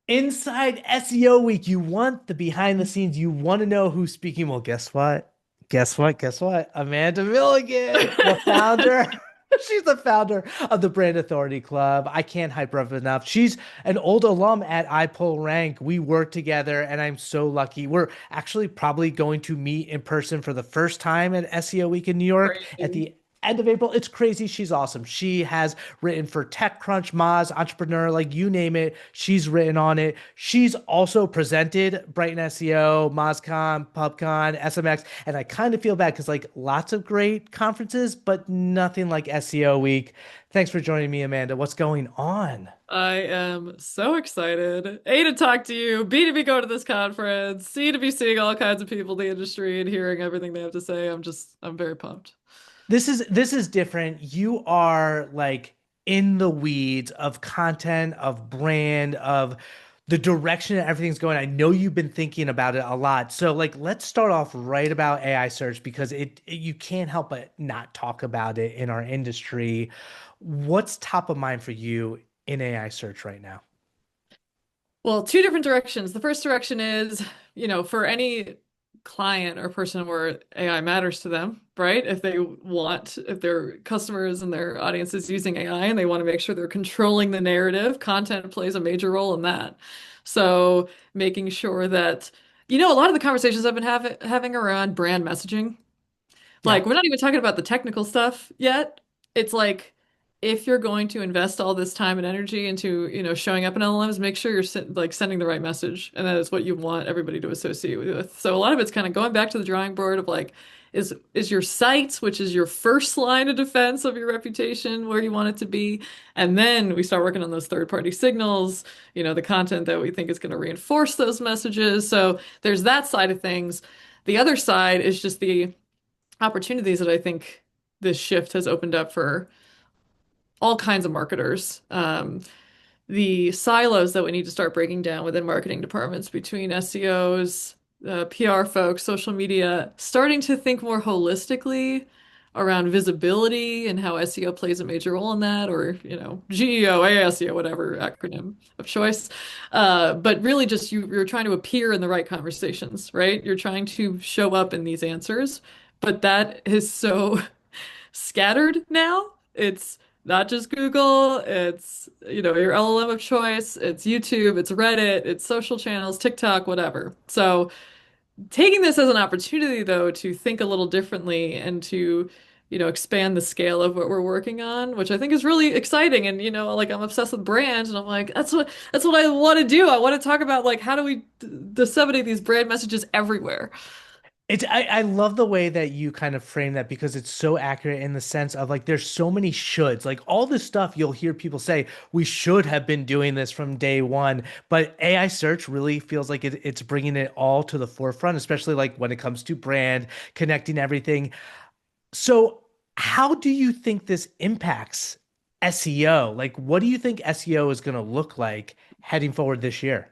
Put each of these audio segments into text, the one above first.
Inside SEO week, you want the behind the scenes. You want to know who's speaking. Well, guess what? Guess what? Guess what? Amanda Milligan, the founder. She's the founder of the Brand Authority Club. I can't hype her up enough. She's an old alum at iPullRank. We work together, and I'm so lucky. We're actually probably going to meet in person for the first time at SEO Week in New York at Crazy. the end of April. It's crazy. She's awesome. She has written for TechCrunch, Moz, Entrepreneur, like you name it. She's written on it. She's also presented Brighton SEO, MozCon, PubCon, SMX, and I kind of feel bad because like lots of great conferences, but nothing like SEO Week. Thanks for joining me, Amanda. What's going on? I am so excited. A, to talk to you, B, to be going to this conference, C, to be seeing all kinds of people in the industry and hearing everything they have to say. I'm very pumped. This is different. You are like in the weeds of content, of brand, of the direction that everything's going. I know you've been thinking about it a lot. So like let's start off right about AI search because you can't help but not talk about it in our industry. What's top of mind for you in AI search right now? Well, two different directions. The first direction is, for any client or person where AI matters to them, right? If their customers and their audience is using AI and they want to make sure they're controlling the narrative, content plays a major role in that. So making sure that, a lot of the conversations I've been having around brand messaging. Yeah. Like, we're not even talking about the technical stuff yet. It's like, if you're going to invest all this time and energy into, showing up in LLMs, make sure you're sending the right message, and that is what you want everybody to associate with. So a lot of it's kind of going back to the drawing board of like, is your site, which is your first line of defense of your reputation, where you want it to be, and then we start working on those third-party signals, the content that we think is going to reinforce those messages. So there's that side of things. The other side is just the opportunities that I think this shift has opened up for all kinds of marketers. The silos that we need to start breaking down within marketing departments between SEOs, PR folks, social media, starting to think more holistically around visibility and how SEO plays a major role in that, or, GEO, ASEO, whatever acronym of choice. But really just you're trying to appear in the right conversations, right? You're trying to show up in these answers, but that is so scattered now. It's not just Google, it's, your LLM of choice, it's YouTube, it's Reddit, it's social channels, TikTok, whatever. So taking this as an opportunity though to think a little differently and to, expand the scale of what we're working on, which I think is really exciting. And, like I'm obsessed with brands and I'm like, that's what I want to do. I want to talk about like how do we disseminate these brand messages everywhere. I love the way that you kind of frame that because it's so accurate in the sense of like there's so many shoulds. Like all this stuff you'll hear people say, we should have been doing this from day one. But AI search really feels like it's bringing it all to the forefront, especially like when it comes to brand, connecting everything. So, how do you think this impacts SEO? Like, what do you think SEO is going to look like heading forward this year?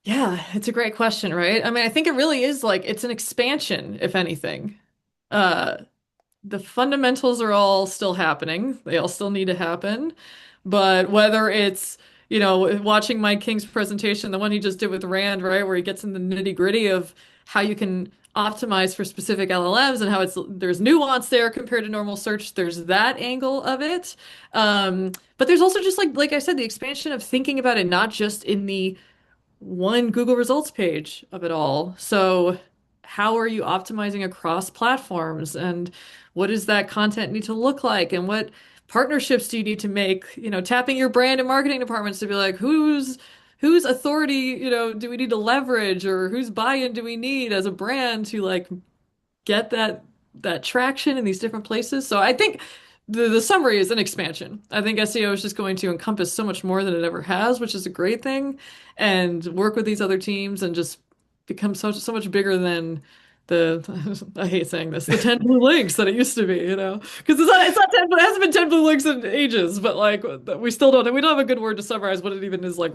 Yeah, it's a great question, right? I mean, I think it really is like it's an expansion, if anything. Uh, the fundamentals are all still happening. They all still need to happen. But whether it's, watching Mike King's presentation, the one he just did with Rand, right, where he gets in the nitty-gritty of how you can optimize for specific LLMs and how there's nuance there compared to normal search. There's that angle of it. But there's also just like I said, the expansion of thinking about it not just in the one Google results page of it all. So, how are you optimizing across platforms? And what does that content need to look like? And what partnerships do you need to make? Tapping your brand and marketing departments to be like, whose authority, do we need to leverage, or whose buy-in do we need as a brand to like get that traction in these different places. So I think the summary is an expansion. I think SEO is just going to encompass so much more than it ever has, which is a great thing, and work with these other teams and just become so much bigger than the I hate saying this, the 10 blue links that it used to be, because it's not 10, but it hasn't been 10 blue links in ages, but like we don't have a good word to summarize what it even is like,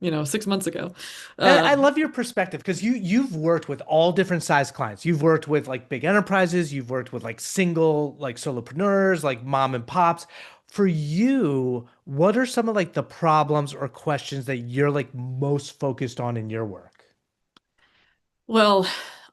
6 months ago. I Um, love your perspective because you've worked with all different size clients. You've worked with like big enterprises, you've worked with like single like solopreneurs, like mom and pops. for you, what are some of like the problems or questions that you're like most focused on in your work? Well,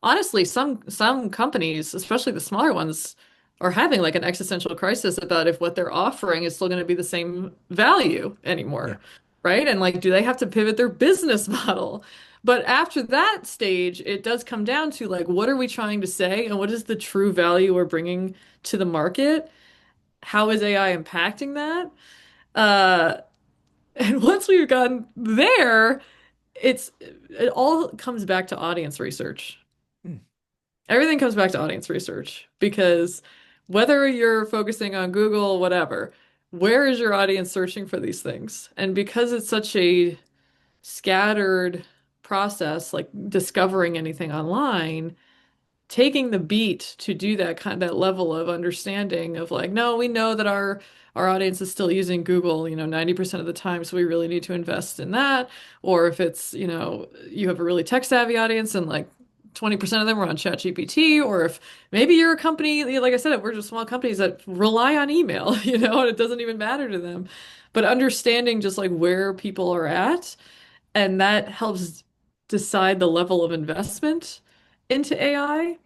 honestly, some companies, especially the smaller ones, are having like an existential crisis about if what they're offering is still going to be the same value Yeah. anymore, right? And like, do they have to pivot their business model? But after that stage, it does come down to like, what are we trying to say, and what is the true value we're bringing to the market? How is AI impacting that? Uh, and once we've gotten there, it all comes back to audience research. Mm. Everything comes back to audience research because whether you're focusing on Google, whatever, where is your audience searching for these things? And because it's such a scattered process, like discovering anything online, taking the beat to do that level of understanding of like, no, we know that our audience is still using Google, 90% of the time, so we really need to invest in that. Or if it's, you have a really tech savvy audience and like 20% of them are on ChatGPT, or if maybe you're a company, like I said, we're just small companies that rely on email, and it doesn't even matter to them. But understanding just like where people are at, and that helps decide the level of investment into AI.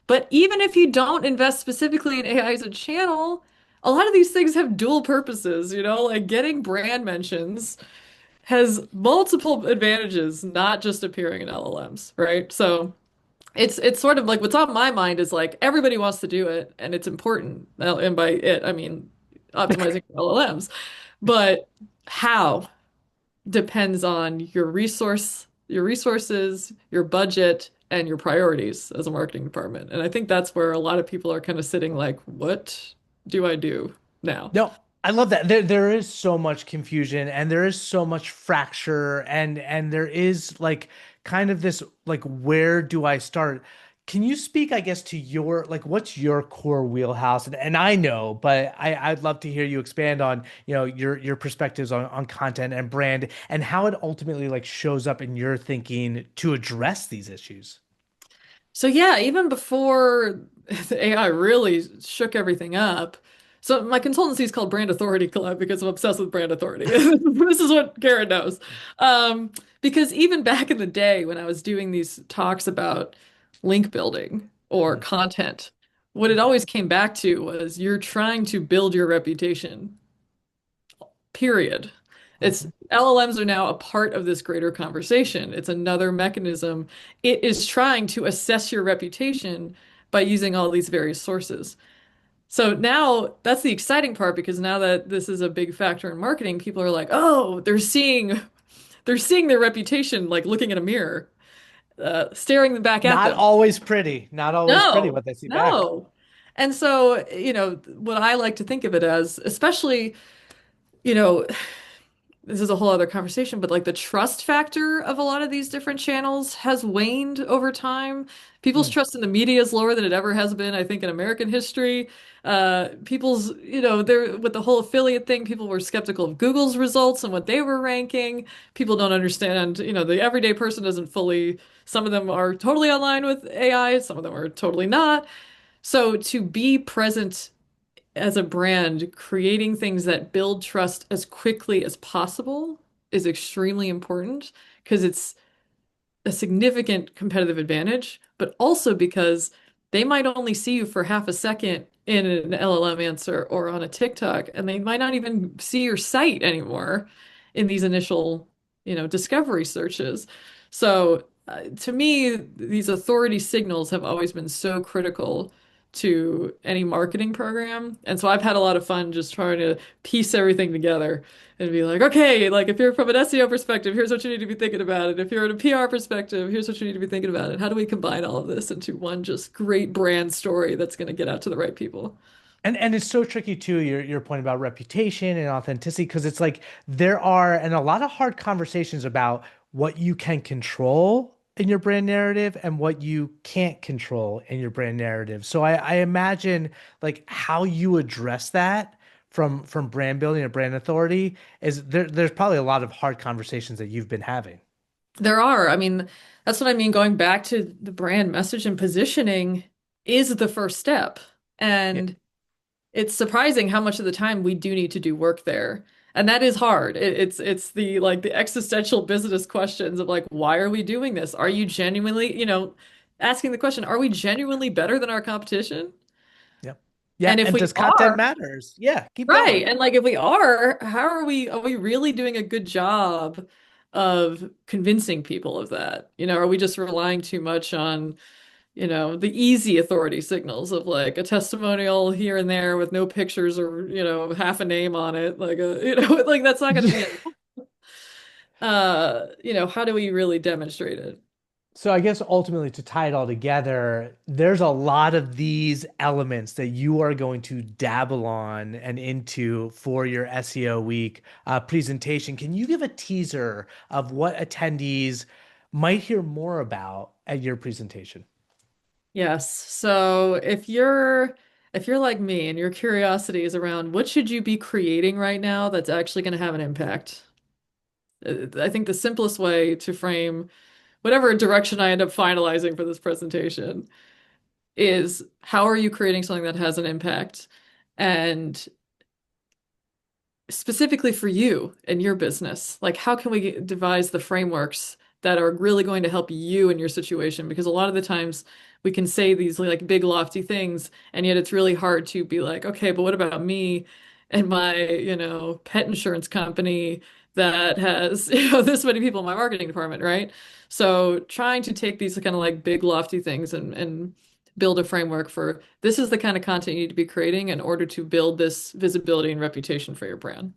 But even if you don't invest specifically in AI as a channel, a lot of these things have dual purposes, like getting brand mentions has multiple advantages, not just appearing in LLMs, right? So it's sort of like what's on my mind is like everybody wants to do it and it's important. And by it, I mean optimizing LLMs. But how depends on your resources, your budget, and your priorities as a marketing department. And I think that's where a lot of people are kind of sitting like, what do I do now? No, I love that. There is so much confusion and there is so much fracture and there is like kind of this like where do I start? Can you speak, I guess, to your like what's your core wheelhouse? And I know, but I'd love to hear you expand on, your perspectives on content and brand and how it ultimately like shows up in your thinking to address these issues. So yeah, even before the AI really shook everything up. So my consultancy is called Brand Authority Club because I'm obsessed with brand authority. This is what Garrett knows. Because even back in the day when I was doing these talks about link building or Mhm. content, what it always came back to was you're trying to build your reputation, period. It's Mhm. LLMs are now a part of this greater conversation. It's another mechanism. It is trying to assess your reputation by using all these various sources. So now that's the exciting part because now that this is a big factor in marketing, people are like, oh, they're seeing their reputation like looking in a mirror, staring them back at Not them. always pretty, not always pretty No, what they see back. no. And so, what I like to think of it as, especially, you know, this is a whole other conversation, but like the trust factor of a lot of these different channels has waned over time. People's Mm. trust in the media is lower than it ever has been, I think, in American history. People's, there with the whole affiliate thing, people were skeptical of Google's results and what they were ranking. People don't understand, the everyday person doesn't fully, some of them are totally online with AI, some of them are totally not. So to be present as a brand, creating things that build trust as quickly as possible is extremely important because it's a significant competitive advantage, but also because they might only see you for half a second in an LLM answer or on a TikTok, and they might not even see your site anymore in these initial, discovery searches. So, to me, these authority signals have always been so critical to any marketing program. And so I've had a lot of fun just trying to piece everything together and be like, okay, like if you're from an SEO perspective, here's what you need to be thinking about it. If you're in a PR perspective, here's what you need to be thinking about it. How do we combine all of this into one just great brand story that's going to get out to the right people? And it's so tricky too, your point about reputation and authenticity, because it's like there are and a lot of hard conversations about what you can control in your brand narrative and what you can't control in your brand narrative. So I imagine like how you address that from brand building and brand authority is there's probably a lot of hard conversations that you've been having. There are. I mean, that's what I mean. Going back to the brand message and positioning is the first step. Yeah. And it's surprising how much of the time we do need to do work there. And that is hard. It's the like the existential business questions of like, why are we doing this? Are you genuinely, asking the question, are we genuinely better than our competition? Yep. Yeah. And if And we does content are, matters? Yeah. Keep going. right, and like if we are, are we really doing a good job of convincing people of that? Are we just relying too much on the easy authority signals of like a testimonial here and there with no pictures or, half a name on it. Like like that's not going to be Yeah. it. How do we really demonstrate it? So I guess ultimately to tie it all together, there's a lot of these elements that you are going to dabble on and into for your SEO week presentation. Can you give a teaser of what attendees might hear more about at your presentation? Yes. So if you're like me and your curiosity is around what should you be creating right now that's actually going to have an impact? I think the simplest way to frame whatever direction I end up finalizing for this presentation is how are you creating something that has an impact? And specifically for you and your business, like how can we devise the frameworks that are really going to help you in your situation? Because a lot of the times we can say these like big lofty things, and yet it's really hard to be like, okay, but what about me and my, pet insurance company that has, this many people in my marketing department, right? So trying to take these kind of like big lofty things and build a framework for this is the kind of content you need to be creating in order to build this visibility and reputation for your brand.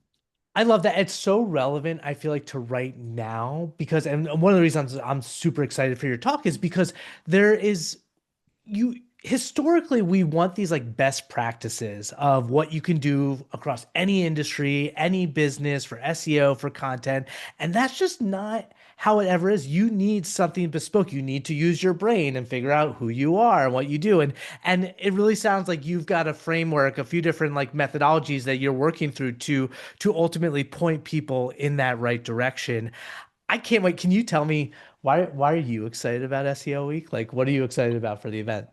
I love that. It's so relevant, I feel like, to right now because, and one of the reasons I'm super excited for your talk is because there is you historically we want these like best practices of what you can do across any industry, any business for SEO, for content, and that's just not how it ever is. You need something bespoke. You need to use your brain and figure out who you are and what you do. And it really sounds like you've got a framework, a few different like methodologies that you're working through to ultimately point people in that right direction. I can't wait. Can you tell me why are you excited about SEO week? Like what are you excited about for the event?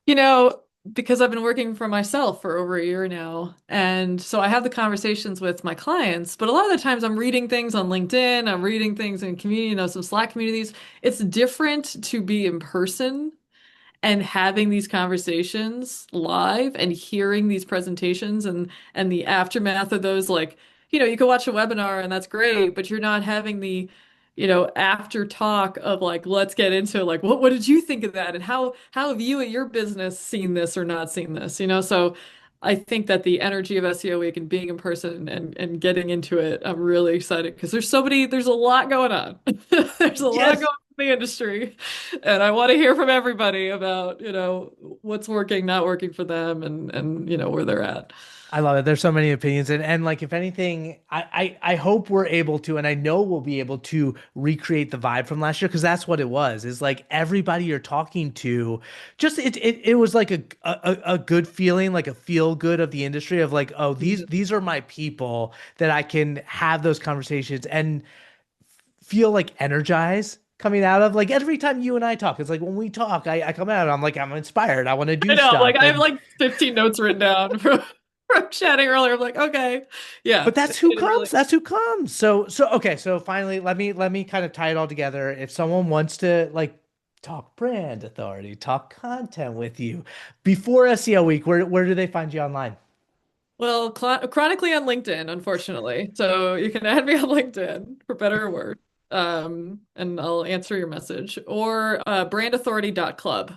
You know, because I've been working for myself for over a year now. And so I have the conversations with my clients, but a lot of the times I'm reading things on LinkedIn, I'm reading things in community, some Slack communities. It's different to be in person and having these conversations live and hearing these presentations and the aftermath of those like you can watch a webinar and that's great but you're not having the after talk of like let's get into like what did you think of that and how have you at your business seen this or not seen this so I think that the energy of SEO week and being in person and getting into it I'm really excited because there's a lot going on there's a lot going Yes. on in the industry and I want to hear from everybody about, what's working, not working for them and where they're at. I love it. There's so many opinions. And like if anything, I hope we're able to, and I know we'll be able to recreate the vibe from last year because that's what it was. Is like everybody you're talking to, just it was like a good feeling, like a feel good of the industry of like, oh, Mhm. these are my people that I can have those conversations and feel like energized coming out of like every time you and I talk. It's like when we talk, I come out, I'm like, I'm inspired. I want to I do know, like stuff. I have And like 15 notes written down from chatting earlier. I'm like, okay, yeah, but that's who it really. comes. That's who comes. So okay. So finally, let me kind of tie it all together. If someone wants to like talk brand authority, talk content with you before SEO week, where do they find you online? Well, chronically on LinkedIn, unfortunately. So you can add me on LinkedIn for better or worse. And I'll answer your message or brandauthority.club.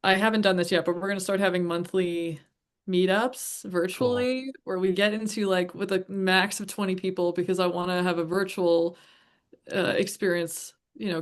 I haven't done this yet, but we're going to start having monthly meetups Cool. virtually where we get into like with a max of 20 people because I want to have a virtual experience,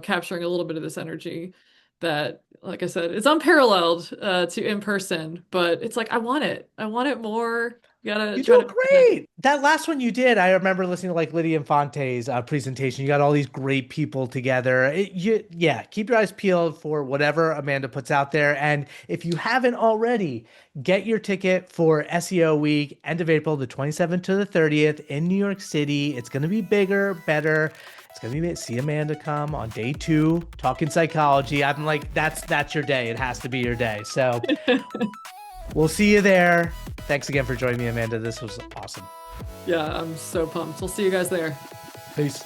capturing a little bit of this energy that, like I said, it's unparalleled to in person, but it's like I want it. I want it more. You gotta You try do to make it happen. great. That last one you did, I remember listening to like Lydia Infante's presentation. You got all these great people together. Yeah, keep your eyes peeled for whatever Amanda puts out there. And if you haven't already, get your ticket for SEO Week, end of April, the 27th to the 30th in New York City. It's going to be bigger, better. It's gonna be see Amanda come on day two, talking psychology. I'm like, that's your day. It has to be your day. So We'll see you there. Thanks again for joining me, Amanda. This was awesome. Yeah, I'm so pumped. We'll see you guys there. Peace.